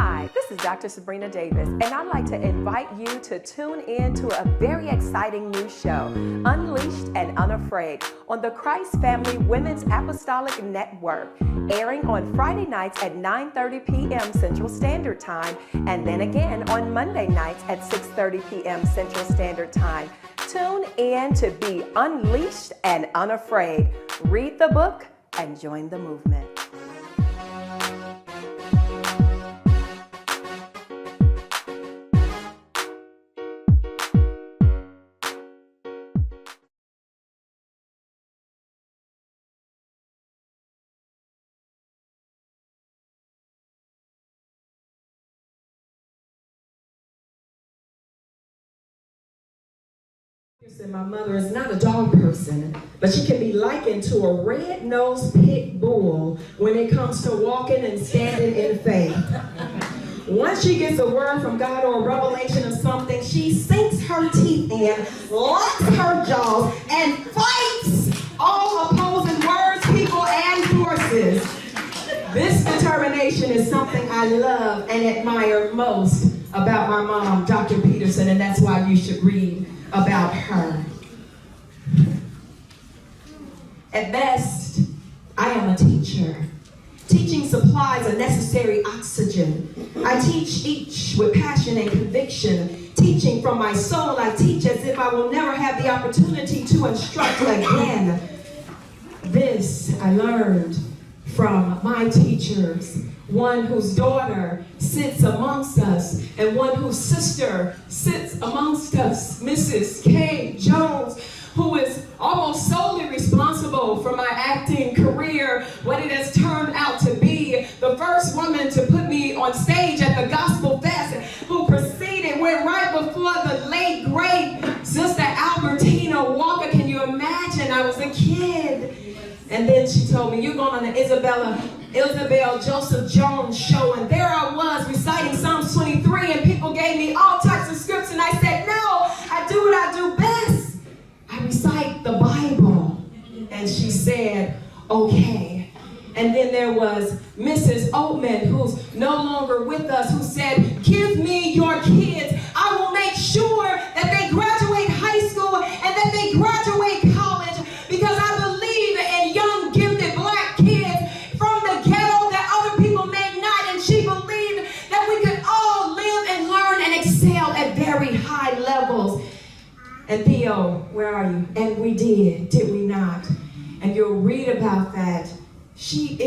Hi, this is Dr. Sabrena Davis, and I'd like to invite you to tune in to a very exciting new show, Unleashed and Unafraid, on the Christ Family Women's Apostolic Network, airing on Friday nights at 9:30 p.m. Central Standard Time, and then again on Monday nights at 6:30 p.m. Central Standard Time. Tune in to be unleashed and unafraid. Read the book and join the movement. My mother is not a dog person, but she can be likened to a red-nosed pit bull when it comes to walking and standing in faith. Once she gets a word from God or a revelation of something, she sinks her teeth in, locks her jaws, and fights all opposing words, people, and forces. This determination is something I love and admire most about my mom, Dr. Peterson, and that's why you should read about her. At best, I am a teacher. Teaching supplies a necessary oxygen. I teach each with passion and conviction. Teaching from my soul, I teach as if I will never have the opportunity to instruct again. This I learned from my teachers, one whose daughter sits amongst us and one whose sister sits amongst us, Mrs. K. Jones, who is almost solely responsible for my acting career, what it has turned out to be. The first woman to put me on stage at the Gospel Fest, who went right before the late, great Sister Albertina Walker. Can you imagine? I was a kid. And then she told me, you're going on the Isabel Joseph Jones show. And there I was reciting Psalms 23, and people gave me all types of scripts. And I said, no, I do what I do best. I recite the Bible. And she said, okay. And then there was Mrs. Oatman, who's no longer with us, who said, give me your kids. I will make sure that they graduate high school and that they graduate college, because I believe in young, gifted black kids from the ghetto that other people may not. And she believed that we could all live and learn and excel at very high levels. And Theo, where are you? And we did we not? And you'll read about that. She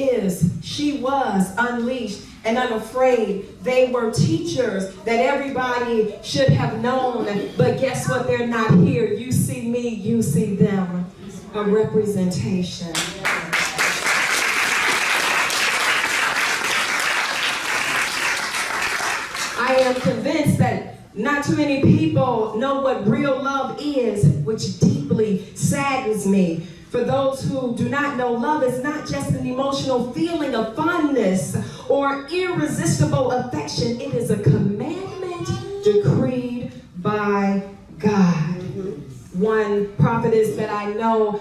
was unleashed and unafraid. They were teachers that everybody should have known. But guess what? They're not here. You see me, you see them. A representation. I am convinced that not too many people know what real love is, which deeply saddens me. For those who do not know, love is not just an emotional feeling of fondness or irresistible affection. It is a commandment decreed by God. One prophetess that I know,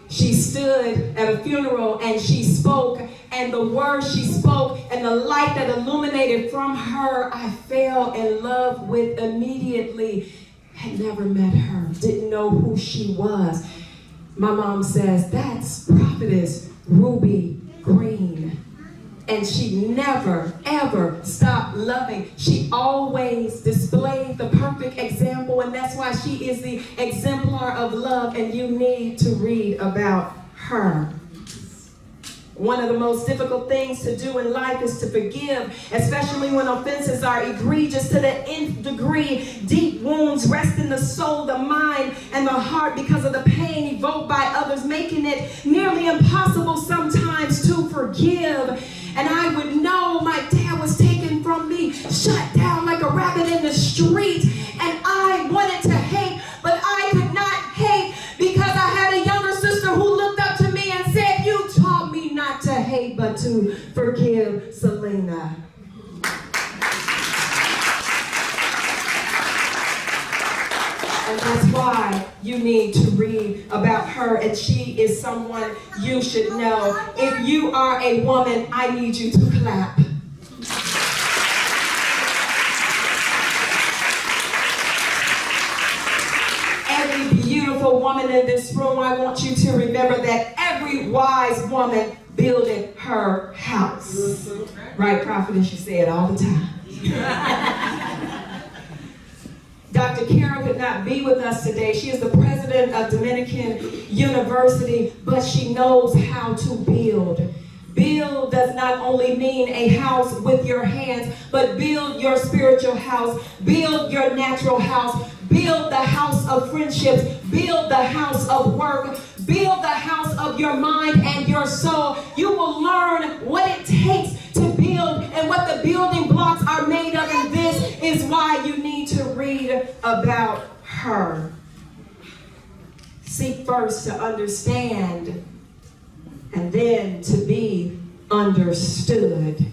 she stood at a funeral and she spoke, and the words she spoke and the light that illuminated from her, I fell in love with immediately. Had never met her, didn't know who she was. My mom says, that's Prophetess Ruby Green. And she never, ever stopped loving. She always displayed the perfect example, and that's why she is the exemplar of love, and you need to read about her. One of the most difficult things to do in life is to forgive, especially when offenses are egregious to the nth degree. Deep wounds rest in the soul, the mind, and the heart because of the pain evoked by others, making it nearly impossible sometimes to forgive. And I would know my dad was taken from me, shut down like a rabbit in the street, and I wanted to hate, but I could not hate because I had a younger sister who looked up to me and said, you taught me not to hate, but to forgive, Selena. And that's why you need to read about her, and she is someone you should know. If you are a woman, I need you to clap. women in this room, I want you to remember that every wise woman builded her house. Right, prophetess, you say it all the time. Dr. Karen could not be with us today. She is the president of Dominican University, but she knows how to build. Build does not only mean a house with your hands, but build your spiritual house, build your natural house, build the house of friendships, build the house of work, build the house of your mind and your soul. You will learn what it takes to build and what the building blocks are made of, and this is why you need to read about her. Seek first to understand, and then to be understood.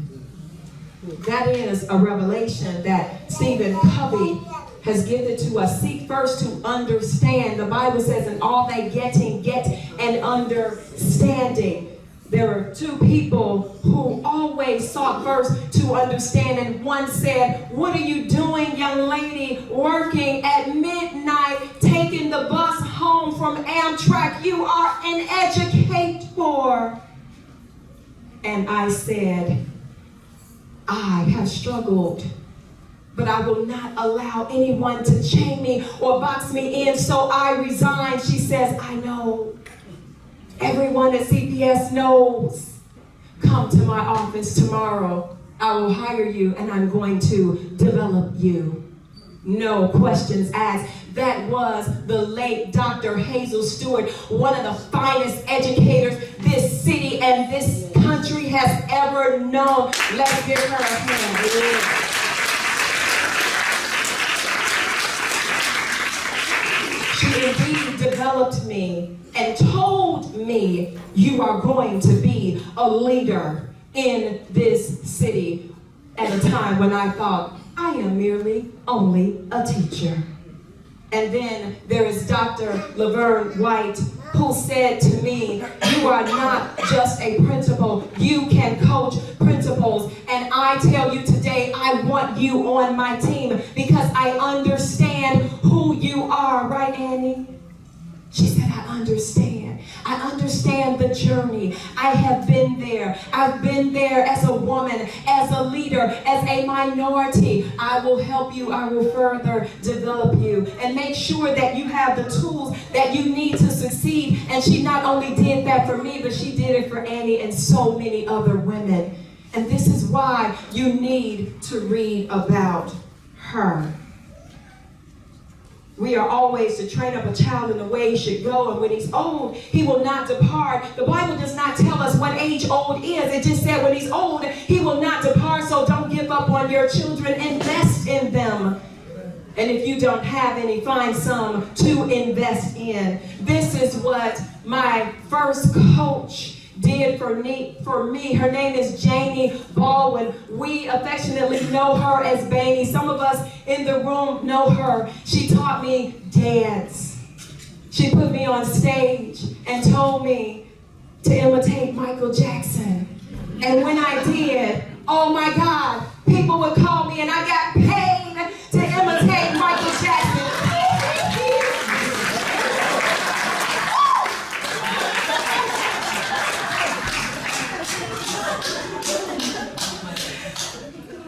That is a revelation that Stephen Covey has given to us. Seek first to understand. The Bible says, in all that getting, get an understanding. There are two people who always sought first to understand, and one said, what are you doing, young lady, working at midnight, taking the bus home from Amtrak? You are an educator. And I said, I have struggled, but I will not allow anyone to chain me or box me in, so I resigned. She says, I know. Everyone at CPS knows. Come to my office tomorrow. I will hire you, and I'm going to develop you. No questions asked. That was the late Dr. Hazel Stewart, one of the finest educators this city and this country has ever known. Let's give her a hand. She indeed developed me and told me, you are going to be a leader in this city, at a time when I thought, I am merely only a teacher. And then there is Dr. Laverne White, who said to me, you are not just a principal, you can coach principals. And I tell you today, I want you on my team because I understand who you are, right, Annie? She said, I understand. I understand the journey. I have been there. I've been there as a woman, as a leader, as a minority. I will help you. I will further develop you and make sure that you have the tools that you need to succeed. And she not only did that for me, but she did it for Annie and so many other women. And this is why you need to read about her. We are always to train up a child in the way he should go, and when he's old, he will not depart. The Bible does not tell us what age old is. It just said when he's old, he will not depart, so don't give up on your children. Invest in them. And if you don't have any, find some to invest in. This is what my first coach did for me. Her name is Janie Baldwin. We affectionately know her as Baney. Some of us in the room know her. She taught me dance. She put me on stage and told me to imitate Michael Jackson. And when I did, oh my God, people would call me and I got paid to imitate Michael Jackson.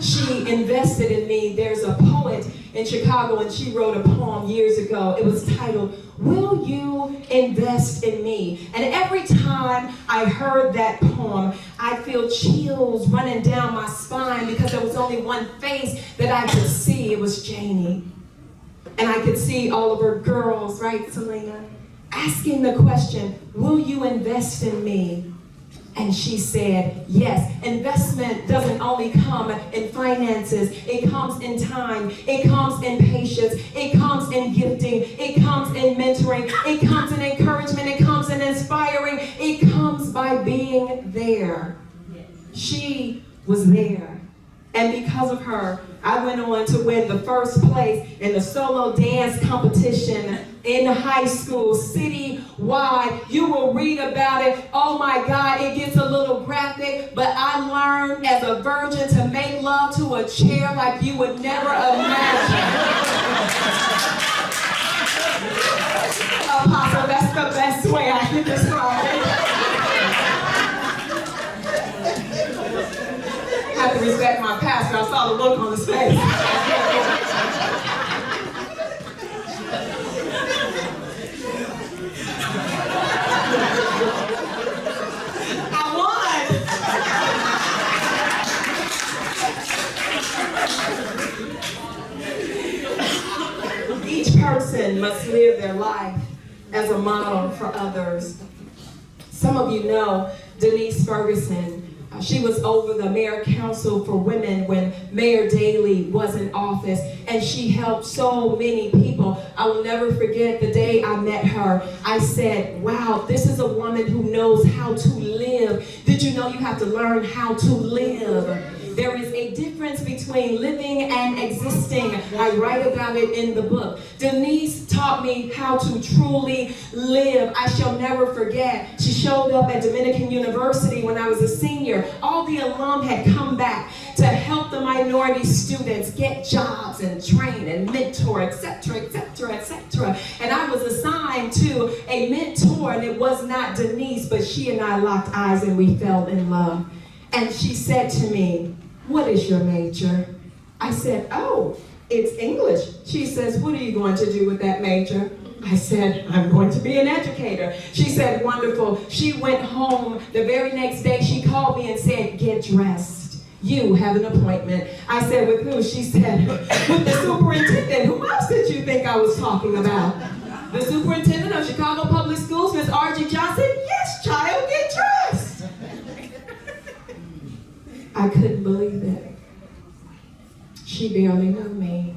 She invested in me. There's a poet in Chicago, and she wrote a poem years ago. It was titled, Will You Invest in Me? And every time I heard that poem, I feel chills running down my spine because there was only one face that I could see. It was Janie. And I could see all of her girls, right, Selena, asking the question, will you invest in me? And she said, yes. Investment doesn't only come in finances. It comes in time. It comes in patience. It comes in gifting. It comes in mentoring. It comes in encouragement. It comes in inspiring. It comes by being there. She was there. And because of her, I went on to win the first place in the solo dance competition in high school, citywide. You will read about it. Oh my God, it gets a little graphic, but I learned as a virgin to make love to a chair like you would never imagine. Apostle, that's That's the best way I can describe it. I have to respect my pastor. I saw the look on his face. I won. Each person must live their life as a model for others. Some of you know Denise Ferguson. She was over the Mayor Council for Women when Mayor Daley was in office, and she helped so many people. I will never forget the day I met her. I said, wow, this is a woman who knows how to live. Did you know you have to learn how to live? There is a difference between living and existing. I write about it in the book. Denise taught me how to truly live. I shall never forget. She showed up at Dominican University when I was a senior. All the alum had come back to help the minority students get jobs and train and mentor, etc., etc., etc. And I was assigned to a mentor, and it was not Denise, but she and I locked eyes and we fell in love. And she said to me, "What is your major?" I said, "Oh, it's English." She says, "What are you going to do with that major?" I said, "I'm going to be an educator." She said, "Wonderful." She went home. The very next day, she called me and said, "Get dressed. You have an appointment." I said, "With who?" She said, "With the superintendent." Who else did you think I was talking about? The superintendent of Chicago Public Schools, Miss R.G. Johnson? Yes, child, get dressed. I couldn't believe it. She barely knew me.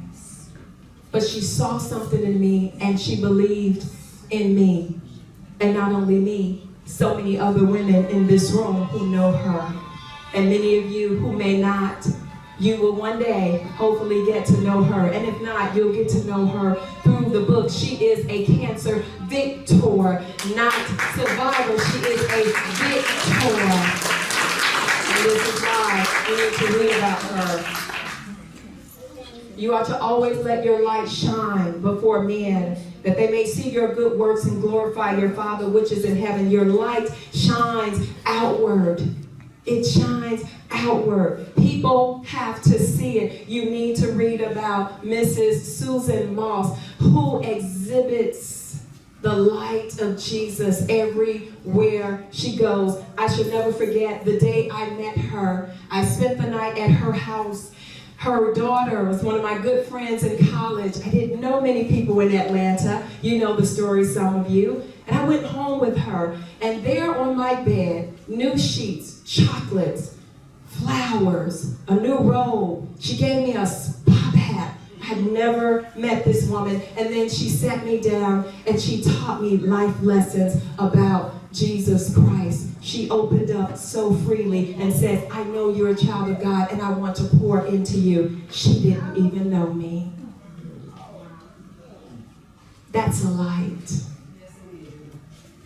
But she saw something in me, and she believed in me. And not only me, so many other women in this room who know her. And many of you who may not, you will one day hopefully get to know her. And if not, you'll get to know her through the book. She is a cancer victor, not survivor. She is a victor. And this is why we need to read about her. You ought to always let your light shine before men, that they may see your good works and glorify your Father which is in heaven. Your light shines outward. It shines outward. People have to see it. You need to read about Mrs. Susan Moss, who exhibits the light of Jesus everywhere she goes. I should never forget the day I met her. I spent the night at her house. Her daughter was one of my good friends in college. I didn't know many people in Atlanta. You know the story, some of you. And I went home with her. And there on my bed, new sheets, chocolates, flowers, a new robe. She gave me a pop hat. I had never met this woman. And then she sat me down and she taught me life lessons about Jesus Christ. She opened up so freely and said, "I know you're a child of God and I want to pour into you." She didn't even know me. That's a light.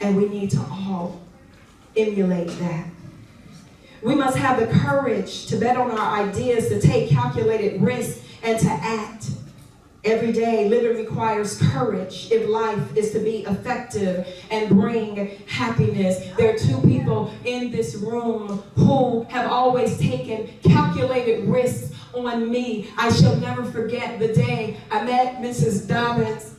And we need to all emulate that. We must have the courage to bet on our ideas, to take calculated risks, and to act. Every day, living requires courage if life is to be effective and bring happiness. There are two people in this room who have always taken calculated risks on me. I shall never forget the day I met Mrs. Dobbins.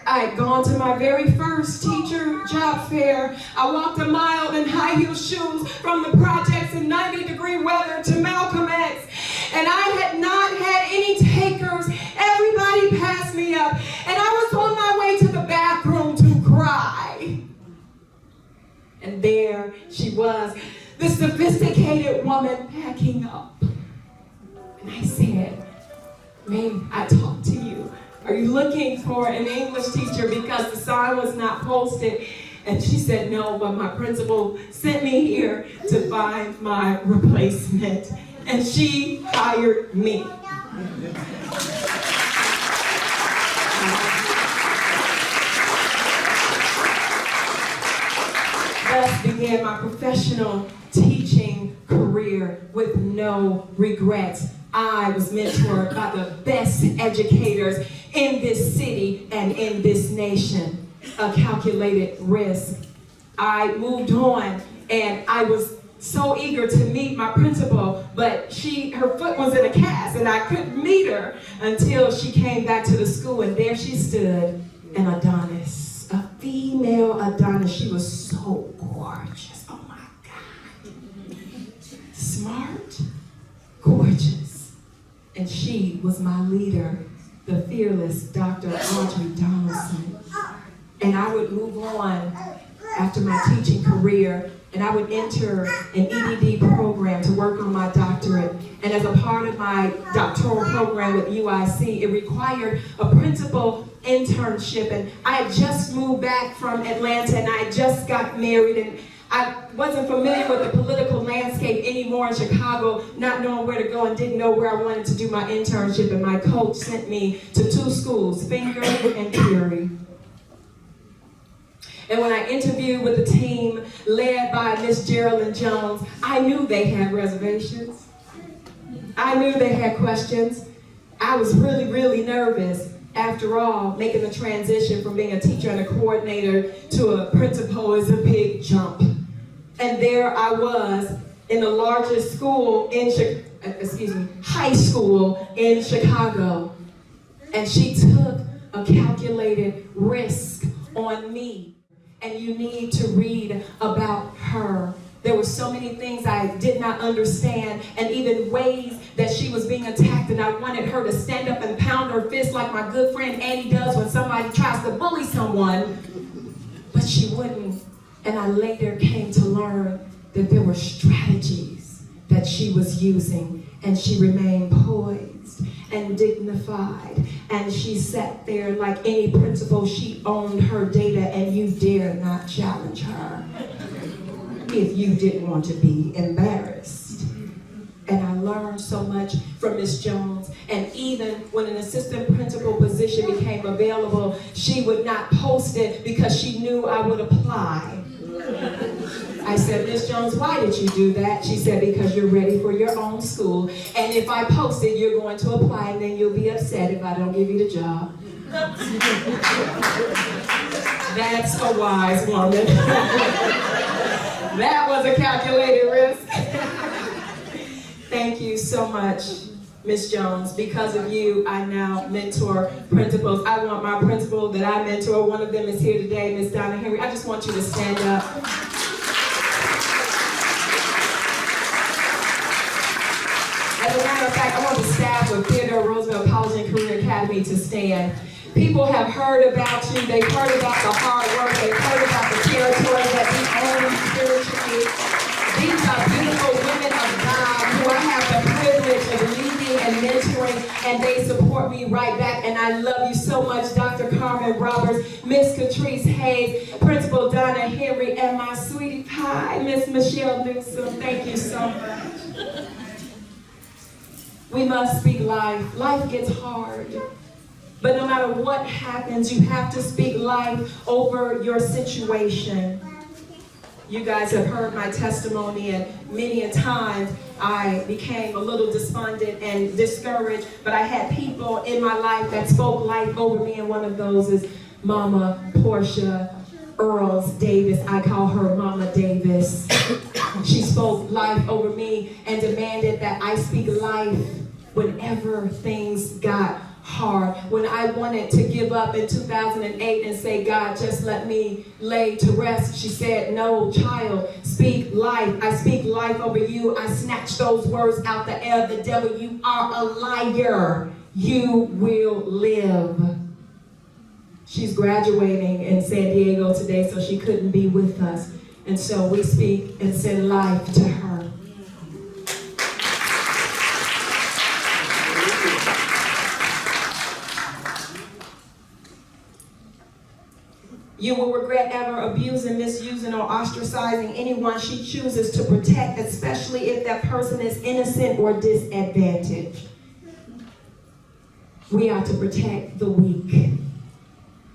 I had gone to my very first teacher job fair. I walked a mile in high heel shoes from the projects in 90-degree weather to Malcolm X. And I had not had any takers. Everybody passed me up. And I was on my way to the bathroom to cry. And there she was, the sophisticated woman packing up. And I said, "May I talk to you? Are you looking for an English teacher?" Because the sign was not posted. And she said, "No, but my principal sent me here to find my replacement." And she hired me. Thus began my professional teaching career with no regrets. I was mentored by the best educators in this city and in this nation. A calculated risk. I moved on, and I was so eager to meet my principal, but her foot was in a cast, and I couldn't meet her until she came back to the school, and there she stood, an Adonis, a female Adonis. She was so gorgeous. Oh my God. Smart, gorgeous. And she was my leader, the fearless Dr. Audrey Donaldson. And I would move on after my teaching career, and I would enter an EDD program to work on my doctorate. And as a part of my doctoral program with UIC, it required a principal internship. And I had just moved back from Atlanta, and I had just got married, and I wasn't familiar with the political landscape anymore in Chicago, not knowing where to go, and didn't know where I wanted to do my internship. And my coach sent me to 2 schools, Finger and Curie. And when I interviewed with the team led by Miss Geraldine Jones, I knew they had reservations. I knew they had questions. I was really, really nervous. After all, making the transition from being a teacher and a coordinator to a principal is a big jump. And there I was in the largest school in high school in Chicago. And she took a calculated risk on me. And you need to read about her. There were so many things I did not understand, and even ways that she was being attacked, and I wanted her to stand up and pound her fist like my good friend Annie does when somebody tries to bully someone, but she wouldn't. And I later came to learn that there were strategies that she was using, and she remained poised and dignified, and she sat there like any principal. She owned her data, and you dare not challenge her if you didn't want to be embarrassed. And I learned so much from Miss Jones. And even when an assistant principal position became available, she would not post it because she knew I would apply. I said, Miss Jones, why did you do that? She said, because you're ready for your own school. And if I post it, you're going to apply, and then you'll be upset if I don't give you the job. That's a wise woman. That was a calculated risk. Thank you so much, Miss Jones. Because of you, I now mentor principals. I want my principal that I mentor, one of them is here today, Miss Donna Henry. I just want you to stand up. As a matter of fact, I want the staff of Theodore Roosevelt College and Career Academy to stand. People have heard about you. They've heard about the hard work. They've heard about the territory that we own spiritually. These are beautiful women of God who I have the privilege of leading and mentoring, and they support me right back. And I love you so much, Dr. Carmen Roberts, Miss Catrice Hayes, Principal Donna Henry, and my sweetie pie, Miss Michelle Newsom. Thank you so much. We must speak life. Life gets hard. But no matter what happens, you have to speak life over your situation. You guys have heard my testimony, and many a time I became a little despondent and discouraged, but I had people in my life that spoke life over me, and one of those is Mama Portia Earls Davis. I call her Mama Davis. She spoke life over me and demanded that I speak life whenever things got hard. When I wanted to give up in 2008 and say, God, just let me lay to rest, she said, no, child, speak life. I speak life over you. I snatch those words out the air of the devil. You are a liar. You will live. She's graduating in San Diego today, so she couldn't be with us. And so we speak and send life to her. You will regret ever abusing, misusing, or ostracizing anyone she chooses to protect, especially if that person is innocent or disadvantaged. We are to protect the weak.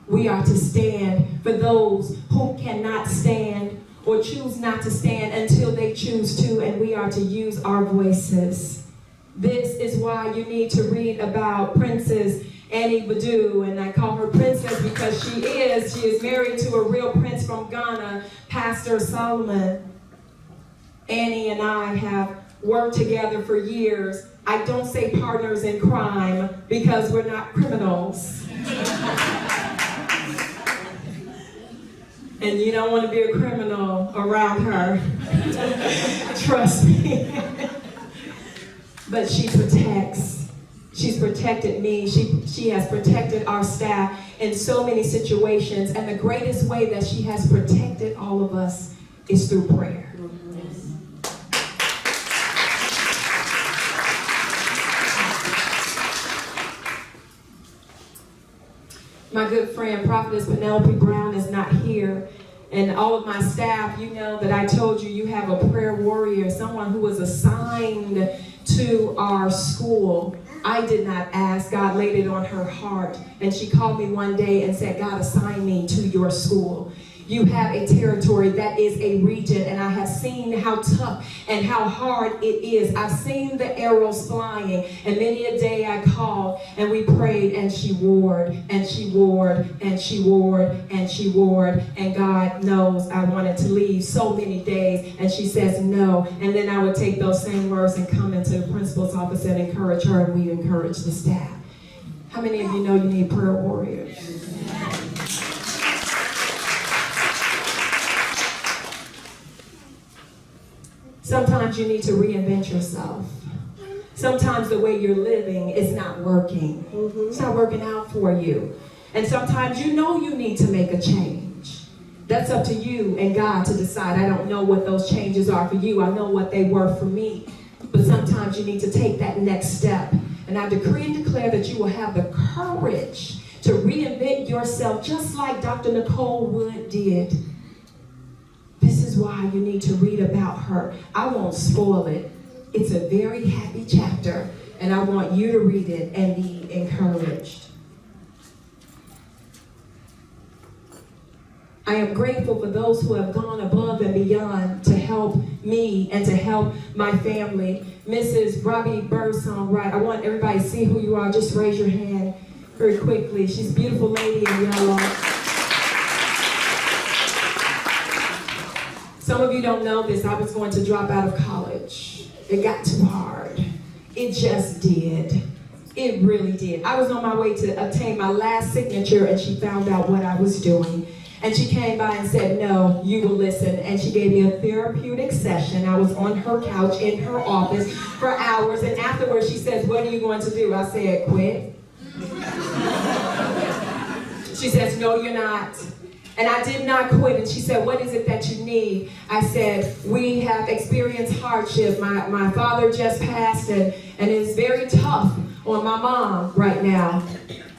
We are to stand for those who cannot stand or choose not to stand until they choose to, and we are to use our voices. This is why you need to read about Princess Annie Badu, and I call her Princess because she is married to a real prince from Ghana, Pastor Solomon. Annie and I have worked together for years. I don't say partners in crime because we're not criminals. And you don't want to be a criminal around her. Trust me. But she protects. She's protected me. She has protected our staff in so many situations. And the greatest way that she has protected all of us is through prayer. My good friend, Prophetess Penelope Brown, is not here. And all of my staff, you know that I told you you have a prayer warrior, someone who was assigned to our school. I did not ask. God laid it on her heart. And she called me one day and said, God assigned me to your school. You have a territory that is a region, and I have seen how tough and how hard it is. I've seen the arrows flying, and many a day I called and we prayed, and she warred, and she warred, and she warred, and she warred, and God knows I wanted to leave so many days, and she says no, and then I would take those same words and come into the principal's office and encourage her, and we encourage the staff. How many of you know you need prayer warriors? Sometimes you need to reinvent yourself. Sometimes the way you're living is not working. It's not working out for you. And sometimes you know you need to make a change. That's up to you and God to decide. I don't know what those changes are for you. I know what they were for me. But sometimes you need to take that next step. And I decree and declare that you will have the courage to reinvent yourself just like Dr. Nicole Wood did. This is why you need to read about her. I won't spoil it. It's a very happy chapter, and I want you to read it and be encouraged. I am grateful for those who have gone above and beyond to help me and to help my family. Mrs. Robbie Birdsong, right? I want everybody to see who you are. Just raise your hand very quickly. She's a beautiful lady in yellow. Some of you don't know this. I was going to drop out of college. It got too hard. It just did. It really did. I was on my way to obtain my last signature, and she found out what I was doing. And she came by and said, no, you will listen. And she gave me a therapeutic session. I was on her couch in her office for hours. And afterwards, she says, what are you going to do? I said, quit. She says, no, you're not. And I did not quit. And she said, what is it that you need? I said, we have experienced hardship. My father just passed, and it's very tough on my mom right now.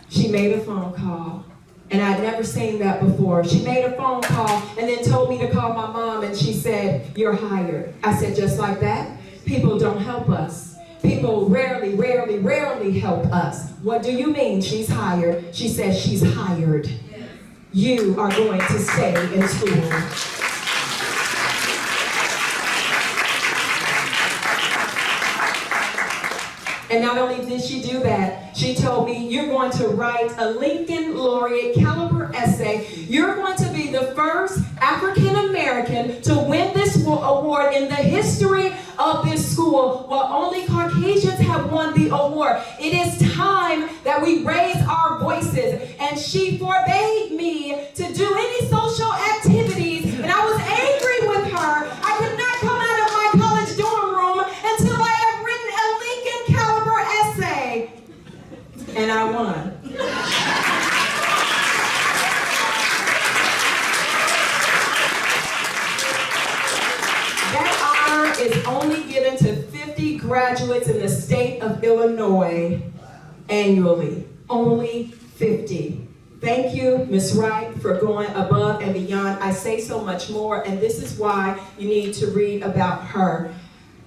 She made a phone call. And I'd never seen that before. She made a phone call and then told me to call my mom, and she said, you're hired. I said, just like that? People don't help us. People rarely help us. What do you mean she's hired? She says she's hired. You are going to stay in school. And not only did she do that, she told me, you're going to write a Lincoln Laureate caliber essay. You're going to be the first African American to win this award in the history of this school, while only Caucasians have won the award. It is time that we raise our voices. And she forbade me to do any social activities, and I was angry with her. I could not come out of my college dorm room until I had written a Lincoln caliber essay. And I won. That honor is only given to 50 graduates in the state of Illinois annually. Only 50. Thank you, Ms. Wright, for going above and beyond. I say so much more, and this is why you need to read about her.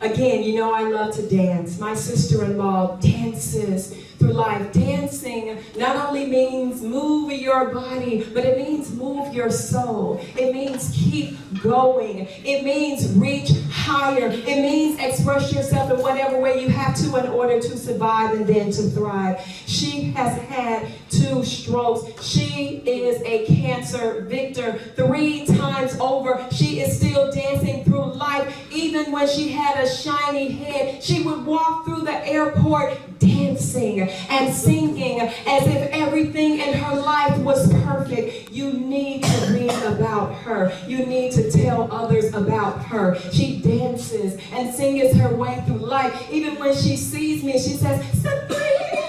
Again, you know I love to dance. My sister-in-law dances through life. Dancing not only means move your body, but it means move your soul. It means keep going. It means reach high. higher. It means express yourself in whatever way you have to in order to survive and then to thrive. She has had 2 strokes. She is a cancer victor 3 times over. She is still dancing through life. Even when she had a shiny head, she would walk through the airport dancing and singing as if everything in her life was perfect. You need to read about her. You need to tell others about her. She dances and sings her way through life. Even when she sees me, she says, Sabrena.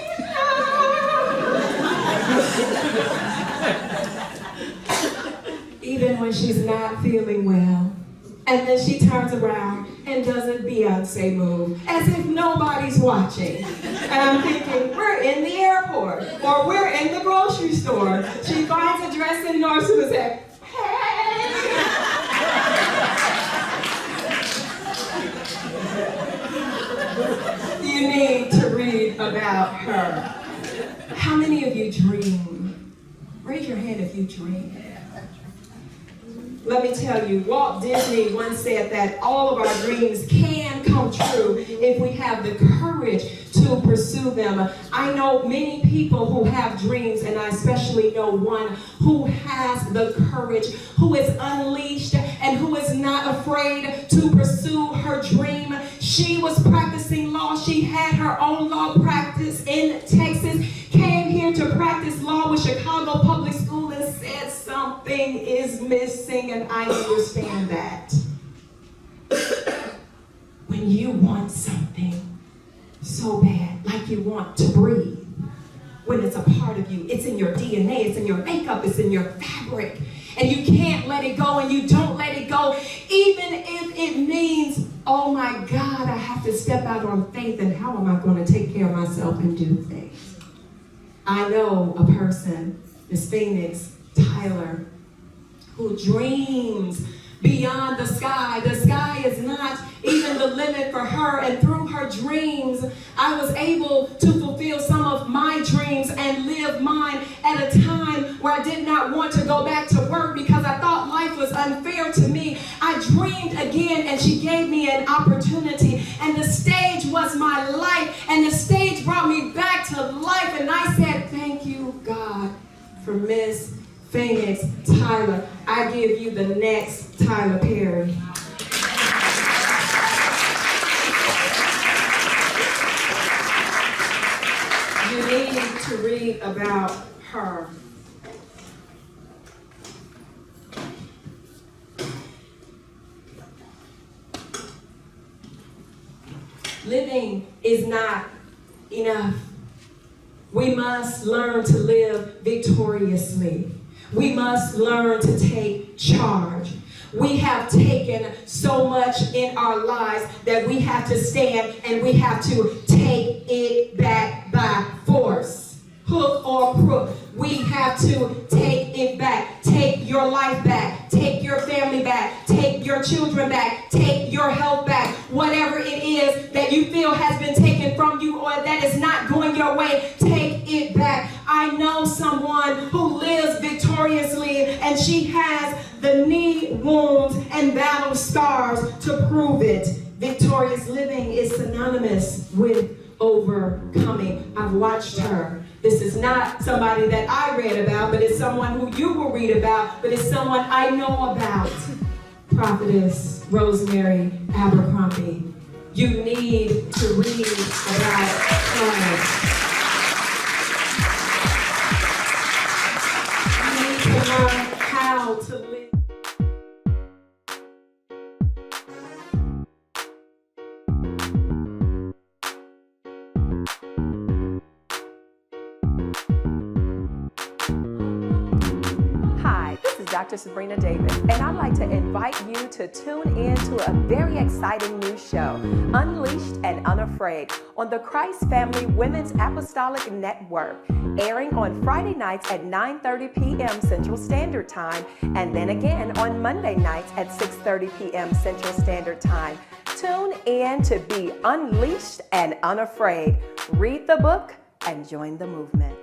Even when she's not feeling well. And then she turns around and does a Beyonce move, as if nobody's watching. And I'm thinking, we're in the airport, or we're in the grocery store. She finds a dress in Nordstrom and says, hey! You need to read about her. How many of you dream? Raise your hand if you dream. Let me tell you, Walt Disney once said that all of our dreams can come true if we have the courage to pursue them. I know many people who have dreams, and I especially know one who has the courage, who is unleashed, and who is not afraid to pursue her dream. She was practicing law. She had her own law practice in Texas, came here to practice law with Chicago Public School and said something is missing, and I understand that. When you want something so bad, like you want to breathe, when it's a part of you, it's in your DNA, it's in your makeup, it's in your fabric, and you can't let it go, and you don't let it go, even if it means, oh my God, I have to step out on faith, and how am I going to take care of myself and do things? I know a person, Miss Phoenix, Tyler, who dreams beyond the sky. The sky is not even the limit for her, and through her dreams, I was able to fulfill some of my dreams and live mine at a time where I did not want to go back to work because I thought life was unfair to me. I dreamed again, and she gave me an opportunity, and the stage was my life, and the stage brought me back to life, and I said, thank you, God, for Miss Phoenix Tyler. I give you the next Tyler Perry. You need to read about her. Living is not enough. We must learn to live victoriously. We must learn to take charge. We have taken so much in our lives that we have to stand and we have to take it back by force. Hook or crook. We have to take it back. Take your life back. Take your family back. Take your children back. Take your health back. Whatever it is that you feel has been taken from you or that is not going your way, take it back. I know someone who lives victoriously, and she has the knee wounds and battle scars to prove it. Victorious living is synonymous with overcoming. I've watched her. This is not somebody that I read about, but it's someone who you will read about, but it's someone I know about. Prophetess Rosemary Abercrombie. You need to read about her. You need to learn how to live. Dr. Sabrena Davis, and I'd like to invite you to tune in to a very exciting new show, Unleashed and Unafraid, on the Christ Family Women's Apostolic Network, airing on Friday nights at 9:30 p.m. Central Standard Time, and then again on Monday nights at 6:30 p.m. Central Standard Time. Tune in to be unleashed and unafraid. Read the book and join the movement.